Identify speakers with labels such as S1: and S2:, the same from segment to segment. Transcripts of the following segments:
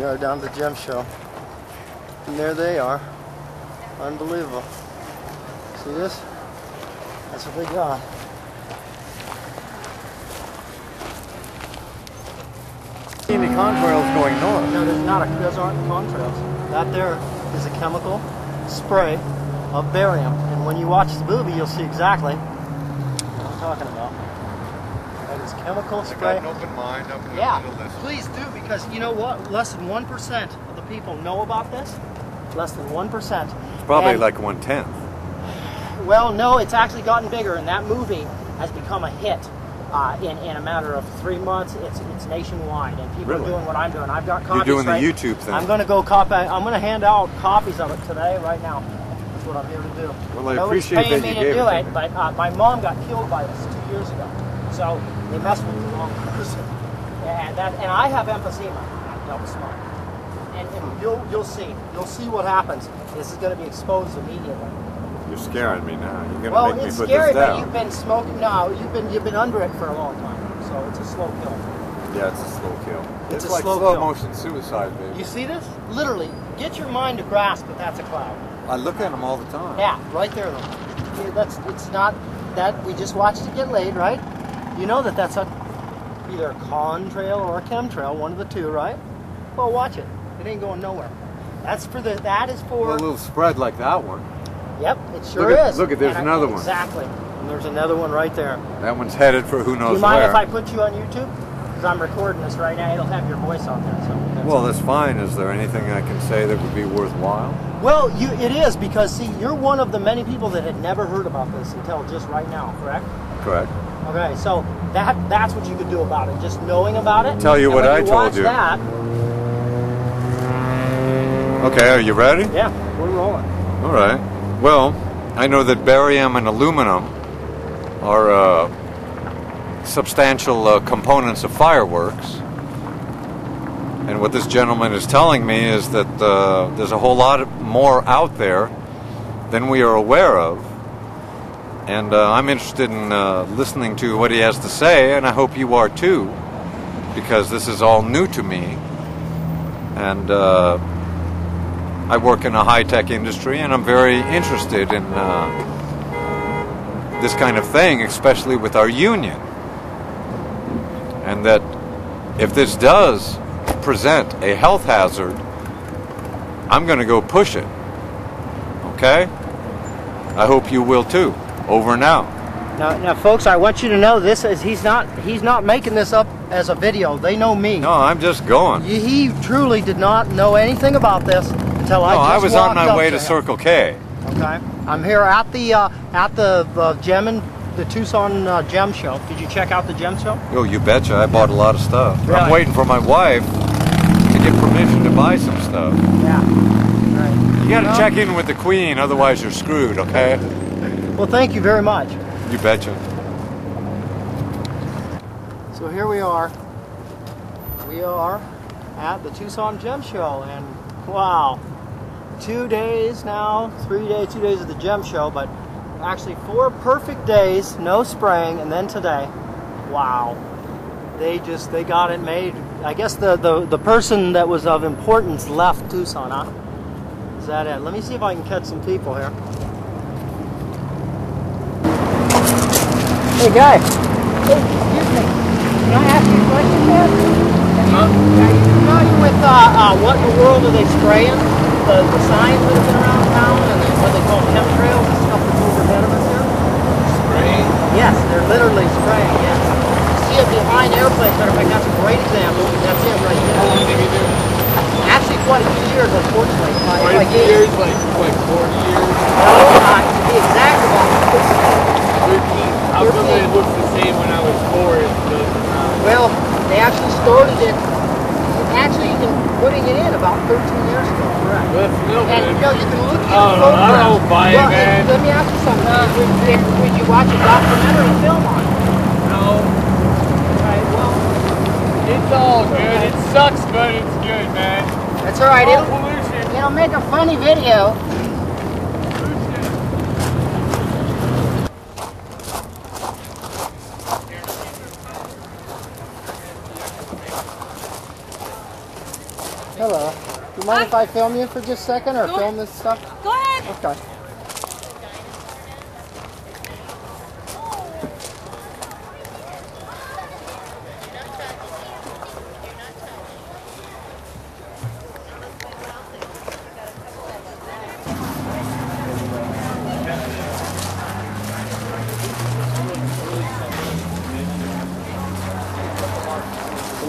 S1: are down at the gem show. And there they are. Unbelievable. See this? That's what they got.
S2: See any contrails going north?
S1: No, those aren't contrails. That there is a chemical spray of barium. And when you watch the movie, you'll see exactly what I'm talking about. That is chemical spray.
S2: I got an open mind. I'm
S1: Yeah,
S2: going to listen.
S1: please do, because you know what? Less than 1% of the people know about this. Less than 1%.
S2: It's probably
S1: And,
S2: like 1/10.
S1: well, no, it's actually gotten bigger, and that movie has become a hit. In a matter of 3 months, it's nationwide, and people are doing what I'm doing. I've got copies.
S2: You're doing the YouTube thing.
S1: I'm going to go copy. I'm going to hand out copies of it today, right now. That's what I'm here to do.
S2: Well, I
S1: Nobody's
S2: appreciate
S1: paying
S2: that
S1: me
S2: you
S1: to
S2: gave
S1: do
S2: it
S1: it,
S2: to me.
S1: but my mom got killed by this 2 years ago, so they messed with the wrong person. And I have emphysema. I don't smoke. And you'll see what happens. This is going to be exposed immediately.
S2: You're scaring me now. You're
S1: Well,
S2: going to make me
S1: it's
S2: put
S1: scary,
S2: this
S1: but
S2: down.
S1: you've been smoking. No, you've been under it for a long time, so it's a slow kill.
S2: Yeah, it's a slow kill.
S1: It's a
S2: like
S1: slow
S2: slow
S1: kill.
S2: motion suicide, baby.
S1: You see this? Literally, get your mind to grasp that that's a cloud.
S2: I look at them all the time.
S1: Yeah, right there, though. Yeah, it's not that we just watched it get laid, right? You know that's either a contrail or a chemtrail, one of the two, right? Well, watch it. It ain't going nowhere. That is for.
S2: A little spread like that one.
S1: Yep, it sure
S2: Look at-
S1: is.
S2: look at, there's another one.
S1: Exactly. And there's another one right there.
S2: That one's headed for who
S1: Do
S2: knows
S1: you mind
S2: where.
S1: if I put you on YouTube? Because I'm recording this right now. It'll have your voice on there. So
S2: Well, that's fine. Is there anything I can say that would be worthwhile?
S1: well, it is, because see, you're one of the many people that had never heard about this until just right now, correct?
S2: Correct.
S1: Okay, so that's what you could do about it. Just knowing about it.
S2: Tell you
S1: and
S2: what
S1: when
S2: I told
S1: watch
S2: you.
S1: That,
S2: Okay, are you ready?
S1: yeah, we're rolling.
S2: All right. Well, I know that barium and aluminum are substantial components of fireworks. And what this gentleman is telling me is that there's a whole lot more out there than we are aware of. And I'm interested in listening to what he has to say, and I hope you are too, because this is all new to me. And I work in a high-tech industry, and I'm very interested in this kind of thing, especially with our union. And that if this does present a health hazard, I'm going to go push it. Okay? I hope you will too. Over and out.
S1: Now, folks, I want you to know this is he's not making this up as a video. They know me.
S2: No, I'm just going.
S1: He truly did not know anything about this until
S2: I was on my
S1: walked
S2: way
S1: up
S2: to
S1: him.
S2: Circle K.
S1: Okay, I'm here at the gem and the Tucson gem show. Did you check out the gem show?
S2: Oh, you betcha. I bought a lot of stuff.
S1: Really?
S2: I'm waiting for my wife to get permission to buy some stuff.
S1: Yeah. Right.
S2: You got to check in with the queen, otherwise you're screwed, okay?
S1: Well, thank you very much.
S2: You betcha.
S1: So here we are. We are at the Tucson Gem Show, and wow, 2 days now, 3 days, 2 days of the Gem Show, but actually 4 perfect days, no spraying, and then today, wow, they got it made. I guess the person that was of importance left Tucson, huh? Is that it? Let me see if I can catch some people here. Hey guy, hey, excuse me, can I ask you a question, man? Are you familiar with what in the world are they spraying? The signs that have been around town and what they call chemtrails and stuff that's overhead of us here?
S3: Spraying?
S1: Yes, they're literally spraying, yes. You see it behind airplanes. Matter of fact, that's a great example. That's it right there.
S3: How long did you do?
S1: Actually, quite a few years, unfortunately.
S3: Quite a few years, like 40 years?
S1: No, to be exact, about
S3: 13. How come it looks the same when I was 4 as it does now?
S1: well, they actually started it, actually even putting it in about 13 years ago, correct?
S3: That's no
S1: And
S3: good.
S1: you know, you can look at
S3: I don't know. I don't buy it,
S1: well,
S3: man.
S1: Let me ask you something. Would you watch a documentary film on it?
S3: No.
S1: Right, well,
S3: It's all good. It sucks, but it's good, man.
S1: that's all right.
S3: All pollution.
S1: It'll make a funny video. Hello. Do you mind if I film you for just a second, or film this stuff?
S4: Go ahead.
S1: Okay.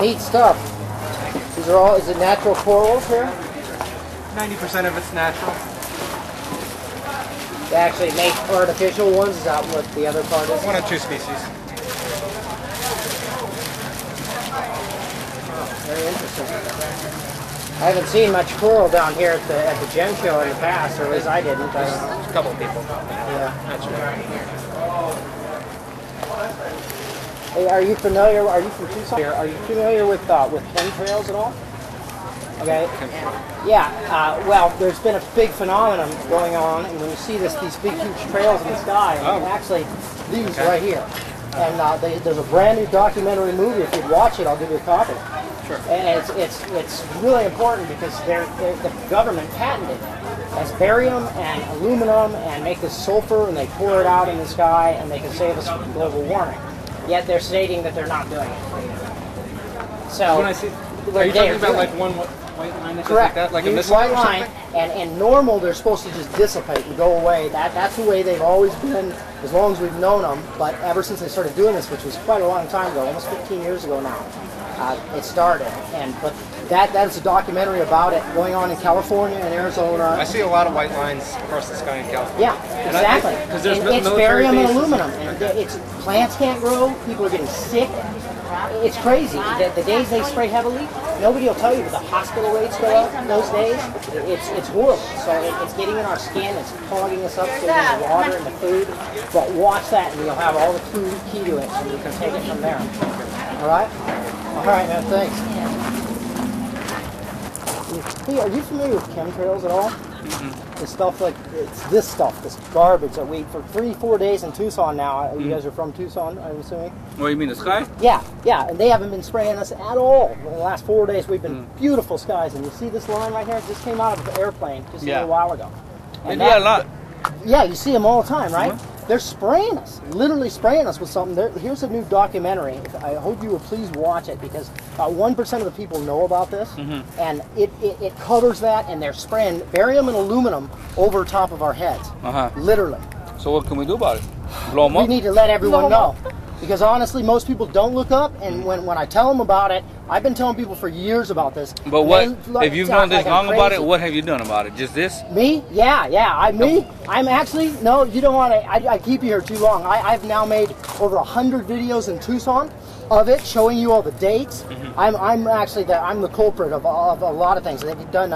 S1: Neat stuff. These are all, is it natural corals here?
S5: 90% of it's natural.
S1: They actually make artificial ones, is that what the other part is?
S5: One or two species.
S1: Very interesting. I haven't seen much coral down here at the gem show in the past, or at least I didn't.
S5: There's a couple of people.
S1: Yeah.
S5: That's right.
S1: Hey, are you familiar? Are you from Tucson? Are you familiar with chemtrails at all? Okay. Yeah. Well, there's been a big phenomenon going on, and when you see these big, huge trails in the sky, and actually these right here, and there's a brand new documentary movie. If you'd watch it, I'll give you a copy.
S5: Sure.
S1: And it's really important because the government patented it as barium and aluminum, and make this sulfur, and they pour it out in the sky, and they can save us from global warming. Yet they're stating that they're not doing it. So
S5: When I see, are you talking about like one white line that
S1: correct.
S5: Like that, like a
S1: Huge
S5: missile
S1: white
S5: or
S1: line,
S5: something?
S1: and normal they're supposed to just dissipate and go away. That's the way they've always been as long as we've known them. But ever since they started doing this, which was quite a long time ago, almost 15 years ago now, it started. But that's a documentary about it going on in California and Arizona.
S5: I see a lot of white lines across the sky in California.
S1: Yeah, exactly.
S5: Because there's
S1: And it's
S5: military
S1: barium and
S5: bases.
S1: aluminum, and it's plants can't grow. People are getting sick. It's crazy. The days they spray heavily, nobody will tell you, but the hospital rates go up in those days. It's horrible. So it's getting in our skin. It's clogging us up, getting in the water and the food. But watch that, and you'll have all the key to it, and you can take it from there. All right. All right, man. Thanks. Hey, are you familiar with chemtrails at all? The stuff like, it's this stuff, this garbage that we, for 3-4 days in Tucson now, you guys are from Tucson, I'm assuming?
S3: What, you mean the sky?
S1: Yeah, and they haven't been spraying us at all. In the last 4 days, we've been beautiful skies, and you see this line right here? It just came out of the airplane just a little while ago.
S3: And a lot.
S1: Yeah, you see them all the time, right? They're spraying us, literally spraying us with something. Here's a new documentary. I hope you will please watch it, because 1% of the people know about this, and it covers that, and they're spraying barium and aluminum over top of our heads, literally.
S3: So what can we do about it? Blow them up?
S1: We need to let everyone know. Because honestly, most people don't look up, and when I tell them about it, I've been telling people for years about this.
S3: But what, if you've known this long about it, what have you done about it? Just this?
S1: Me? Yeah. I'm actually, no, you don't want to, I keep you here too long. I've now made over 100 videos in Tucson of it, showing you all the dates. I'm actually, I'm the culprit of a lot of things. They've done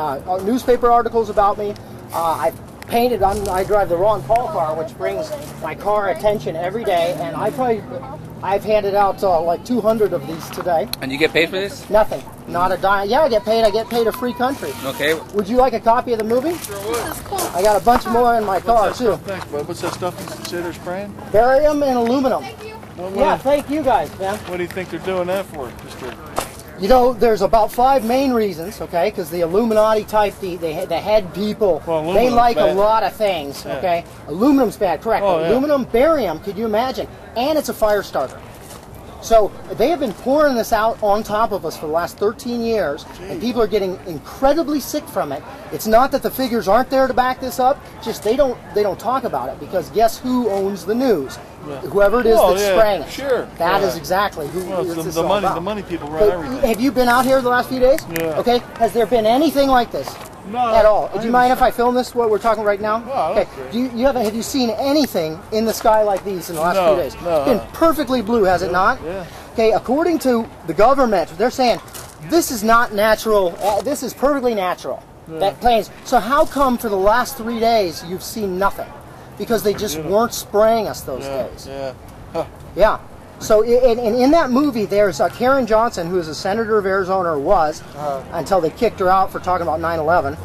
S1: newspaper articles about me. I've painted, I drive the Ron Paul car, which brings my car attention every day, and I've handed out like 200 of these today.
S3: And you get paid for this?
S1: Nothing, not a dime. Yeah, I get paid a free country.
S3: Okay.
S1: Would you like a copy of the movie?
S4: Sure would. This is cool.
S1: I got a bunch more in my car too.
S6: Thanks, bud. What's that stuff you say they're spraying?
S1: Barium and aluminum.
S4: Thank you.
S1: Yeah, thank you guys, man.
S6: What do you think they're doing that for? Just to...
S1: You know, there's about 5 main reasons, okay? Because the Illuminati type, the head people,
S6: Well,
S1: they like
S6: bad.
S1: a lot of things, okay? Aluminum's bad, correct.
S6: Oh, yeah.
S1: Aluminum, barium, could you imagine? And it's a fire starter. So they have been pouring this out on top of us for the last 13 years, and people are getting incredibly sick from it. It's not that the figures aren't there to back this up, just they don't talk about it, because guess who owns the news? Yeah. Whoever it is that's spraying it.
S6: Sure.
S1: That is exactly who
S6: it's
S1: all about.
S6: The money people run
S1: But
S6: everything.
S1: have you been out here the last few days?
S6: Yeah.
S1: Okay. Has there been anything like this?
S6: No.
S1: At all? Do you mind if I film this? What we're talking right now?
S6: No,
S1: okay.
S6: that's great.
S1: Have you seen anything in the sky like these in the last few days?
S6: No.
S1: It's been perfectly blue, has it not?
S6: Yeah.
S1: Okay. According to the government, they're saying this is not natural. This is perfectly natural.
S6: Yeah.
S1: That planes. So how come for the last 3 days you've seen nothing? Because they just weren't spraying us those days.
S6: Yeah.
S1: Yeah. So in that movie, there's Karen Johnson, who is a senator of Arizona, or was, until they kicked her out for talking about 9/11.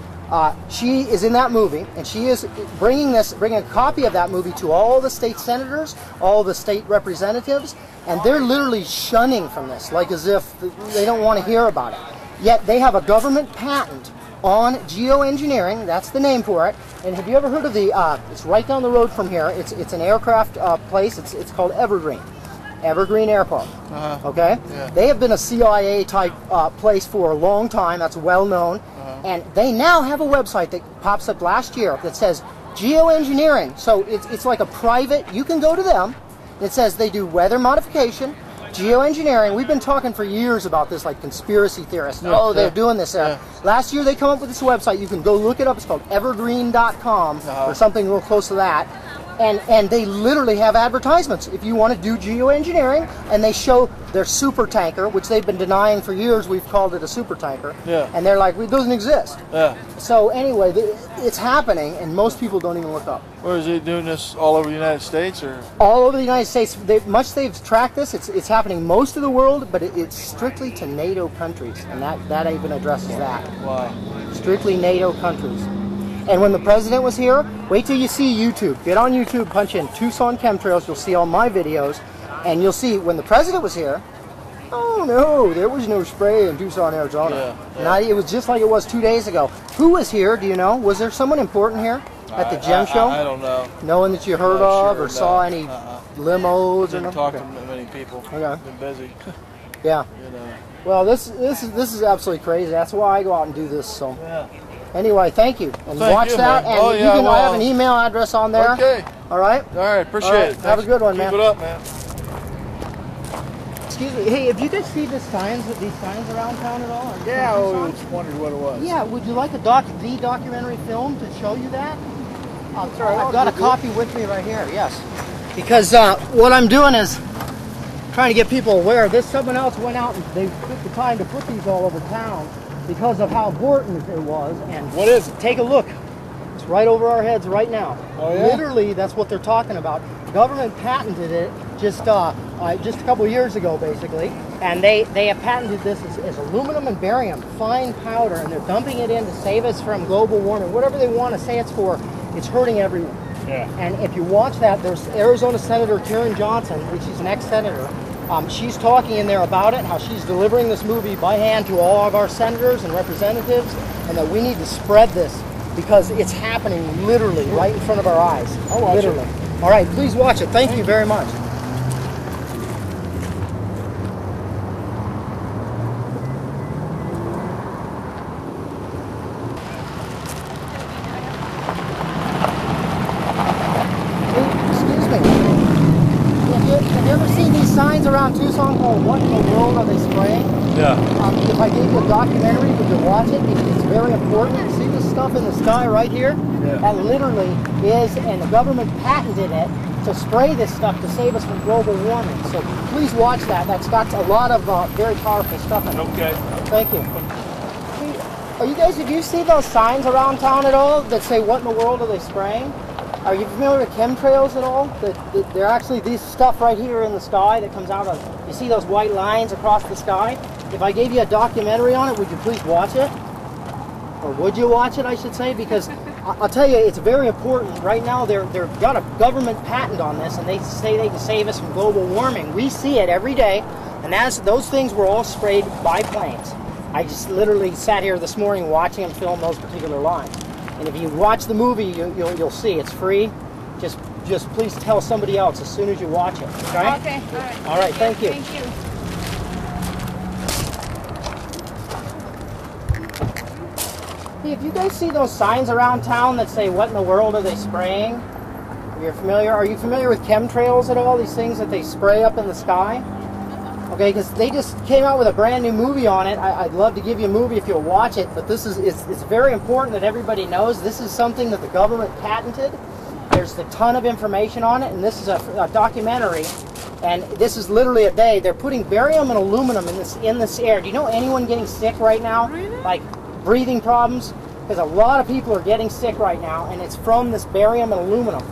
S1: She is in that movie, and she is bringing a copy of that movie to all the state senators, all the state representatives, and they're literally shunning from this, like as if they don't want to hear about it. Yet they have a government patent on geoengineering. That's the name for it. And have you ever heard of the? It's right down the road from here. It's an aircraft place. It's called Evergreen Airport. Okay.
S6: Yeah.
S1: They have been a CIA type place for a long time. That's well known. And they now have a website that pops up last year that says geoengineering. So it's like a private. You can go to them. It says they do weather modification, geoengineering. We've been talking for years about this, like conspiracy theorists. Oh, they're doing this. Last year they come up with this website. You can go look it up. It's called evergreen.com or something real close to that. And they literally have advertisements if you want to do geoengineering, and they show their super tanker, which they've been denying for years. We've called it a super tanker.
S6: Yeah.
S1: And they're like, it doesn't exist.
S6: Yeah.
S1: So anyway, it's happening, and most people don't even look up.
S6: Where is he doing this all over the United States, or?
S1: All over the United States. They've tracked this. It's happening most of the world, but it's strictly to NATO countries, and that even addresses that.
S6: Wow.
S1: Strictly NATO countries. And when the president was here, wait till you see YouTube. Get on YouTube, punch in Tucson Chemtrails. You'll see all my videos, and you'll see when the president was here. Oh no, there was no spray in Tucson, Arizona. It was just like it was 2 days ago. Who was here? Do you know? Was there someone important here at the gem show?
S6: I don't know.
S1: No one that you heard of or saw any limos or
S6: Didn't
S1: nothing?
S6: talk to many people.
S1: Okay.
S6: Been busy.
S1: Yeah.
S6: You know.
S1: Well, this is absolutely crazy. That's why I go out and do this. So.
S6: Yeah.
S1: Anyway, thank you. And
S6: Thank
S1: watch
S6: you,
S1: that.
S6: man.
S1: And
S6: Oh,
S1: you
S6: yeah,
S1: can, I have
S6: well,
S1: an email address on there.
S6: Okay.
S1: All right?
S6: All right, appreciate
S1: All right,
S6: it.
S1: have a good one, man.
S6: Keep it up, man.
S1: Excuse me. Hey, have you guys seen these signs around town at all?
S6: Yeah, I always wondered what it was.
S1: Yeah, would you like the documentary film to show you that? I've got a copy with me right here, yes. Because what I'm doing is trying to get people aware. Someone else went out and they took the time to put these all over town because of how important it was. And
S6: What is it?
S1: take a look. It's right over our heads right now.
S6: Oh, yeah?
S1: Literally, that's what they're talking about. Government patented it just a couple years ago, basically, and they have patented this as aluminum and barium, fine powder, and they're dumping it in to save us from global warming. Whatever they want to say it's for, it's hurting everyone.
S6: Yeah.
S1: And if you watch that, there's Arizona Senator Karen Johnson, which is an ex-senator. She's talking in there about it, how she's delivering this movie by hand to all of our senators and representatives, and that we need to spread this because it's happening literally right in front of our eyes.
S6: I'll watch it.
S1: Literally. All right, please watch it. Thank you very much. Excuse me. Have you ever seen these signs around Tucson called "What in the world are they spraying"?
S6: Yeah.
S1: If I gave you a documentary, would you watch it? It's very important. See this stuff in the sky right here?
S6: Yeah.
S1: That literally is, and the government patented it to spray this stuff to save us from global warming. So please watch that. That's got a lot of very powerful stuff in it.
S6: Okay.
S1: Thank you. Are you guys, have you seen those signs around town at all that say, what in the world are they spraying? Are you familiar with chemtrails at all? They're actually this stuff right here in the sky that comes out of, you see those white lines across the sky? If I gave you a documentary on it, would you please watch it? Or would you watch it, I should say? Because I'll tell you, it's very important. Right now, they've got a government patent on this, and they say they can save us from global warming. We see it every day, and those things were all sprayed by planes. I just literally sat here this morning watching them film those particular lines. And if you watch the movie, you'll see it's free. Just please tell somebody else as soon as you watch it. Okay?
S4: Okay. All right.
S1: All right. Thank you.
S4: Thank you.
S1: Hey, if you guys see those signs around town that say, what in the world are they spraying? Are you familiar with chemtrails at all? These things that they spray up in the sky? Okay, because they just came out with a brand new movie on it. I'd love to give you a movie if you'll watch it, but it's very important that everybody knows this is something that the government patented. There's a ton of information on it, and this is a documentary, and this is literally a day. They're putting barium and aluminum in this air. Do you know anyone getting sick right now?
S4: Really?
S1: Like breathing problems? Because a lot of people are getting sick right now, and it's from this barium and aluminum.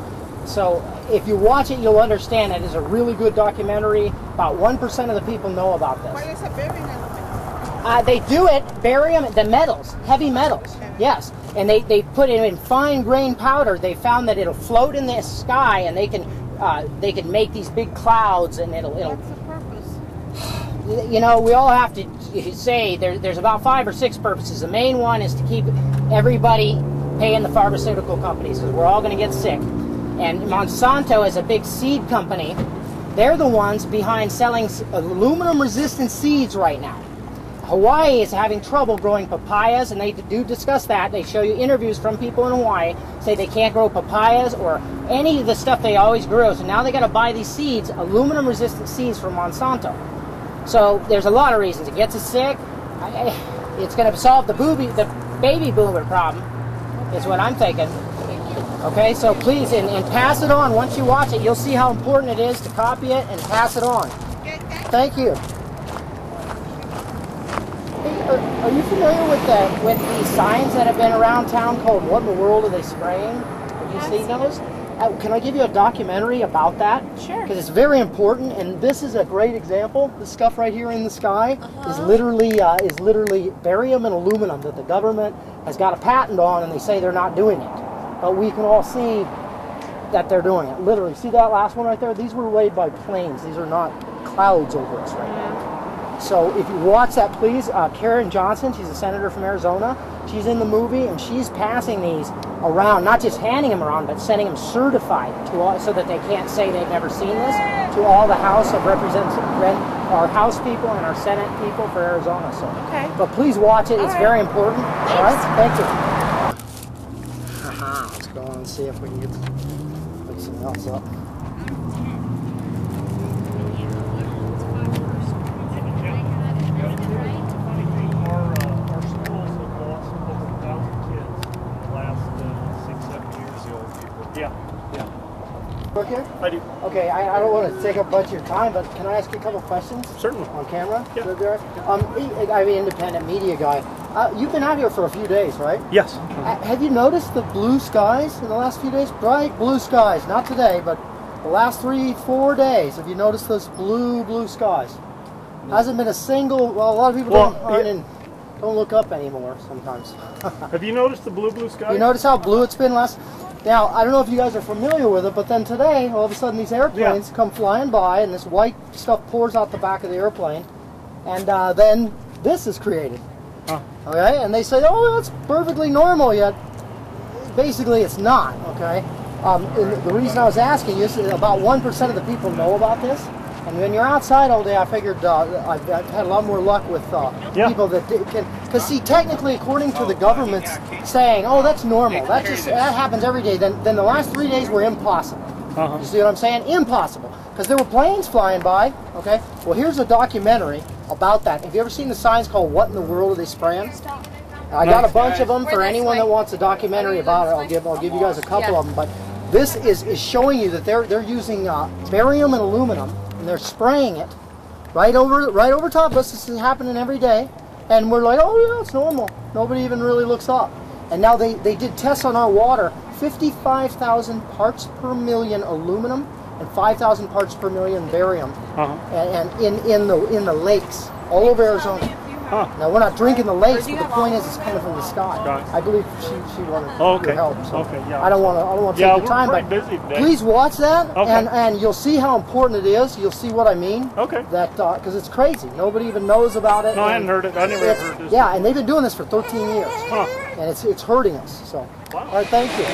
S1: So if you watch it, you'll understand it is a really good documentary. About 1% of the people know about this.
S4: Why is it barium element?
S1: They do it, barium, the metals, heavy metals, yes. And they put it in fine grain powder. They found that it'll float in the sky, and they can make these big clouds, and it'll
S4: What's the purpose?
S7: you know, we all have to say there's about 5 or 6 purposes. The main one is to keep everybody paying the pharmaceutical companies because we're all going to get sick. And Monsanto is a big seed company. They're the ones behind selling aluminum-resistant seeds right now. Hawaii is having trouble growing papayas, and they do discuss that. They show you interviews from people in Hawaii, say they can't grow papayas or any of the stuff they always grew. So now they got to buy these seeds, aluminum-resistant seeds from Monsanto. So there's a lot of reasons. It gets us sick. It's going to solve the baby boomer problem, is what I'm thinking. Okay, so please, and pass it on. Once you watch it, you'll see how important it is to copy it and pass it on. Thank you. Are you familiar with these signs that have been around town called "What in the World Are They Spraying"? Have you seen those? Can I give you a documentary about that?
S4: Sure.
S7: Because it's very important, and this is a great example. This stuff right here in the sky is literally barium and aluminum that the government has got a patent on, and they say they're not doing it. But we can all see that they're doing it. Literally, see that last one right there? These were laid by planes. These are not clouds over us right now. So if you watch that, please, Karen Johnson, she's a senator from Arizona. She's in the movie, and she's passing these around, not just handing them around, but sending them certified to all, so that they can't say they've never seen this, to all the House of Representatives, our House people and our Senate people for Arizona. So, but please watch it. It's very important. All right, thank you. Let's go on and see if we can get something else up. Work here?
S8: I do.
S7: Okay, I don't want to take up much of your time, but can I ask you a couple questions?
S8: Certainly.
S7: On camera?
S8: Yeah.
S7: I'm an independent media guy. You've been out here for a few days, right?
S8: Yes.
S7: Have you noticed the blue skies in the last few days? Bright blue skies. Not today, but the last 3-4 days. Have you noticed those blue skies? Hasn't been a single. Well, a lot of people don't look up anymore sometimes.
S8: Have you noticed the blue sky?
S7: You notice how blue it's been last? Now, I don't know if you guys are familiar with it, but then today, all of a sudden, these airplanes come flying by, and this white stuff pours out the back of the airplane, and then this is created. Okay, and they say, oh, that's perfectly normal, yet basically it's not. Okay, and the reason I was asking you is about 1% of the people know about this. And when you're outside all day, I figured I've had a lot more luck with people that can. Because see, technically, according to the government's saying, oh, that's normal. That happens every day. Then the last 3 days were impossible. You see what I'm saying? Impossible. Because there were planes flying by. Okay. Well, here's a documentary about that. Have you ever seen the signs called "What in the World Are They Spraying"? I got a bunch of them for anyone that wants a documentary about it. I'll give you guys a couple of them. But this is showing you that they're using barium and aluminum. And they're spraying it right over top of us. This is happening every day, and we're like, oh yeah, it's normal. Nobody even really looks up. And now they did tests on our water. 55,000 parts per million aluminum and 5,000 parts per million barium, and in the lakes all over Arizona. Now we're not drinking the lakes, but the point is, it's coming from the sky. I believe she wanted your help. So I don't want to take your time, but please watch that, and you'll see how important it is. You'll see what I mean. That because it's crazy. Nobody even knows about it.
S8: No, I hadn't heard it. I never ever heard this.
S7: Yeah, and they've been doing this for 13 years, and it's hurting us. So, all right, thank you.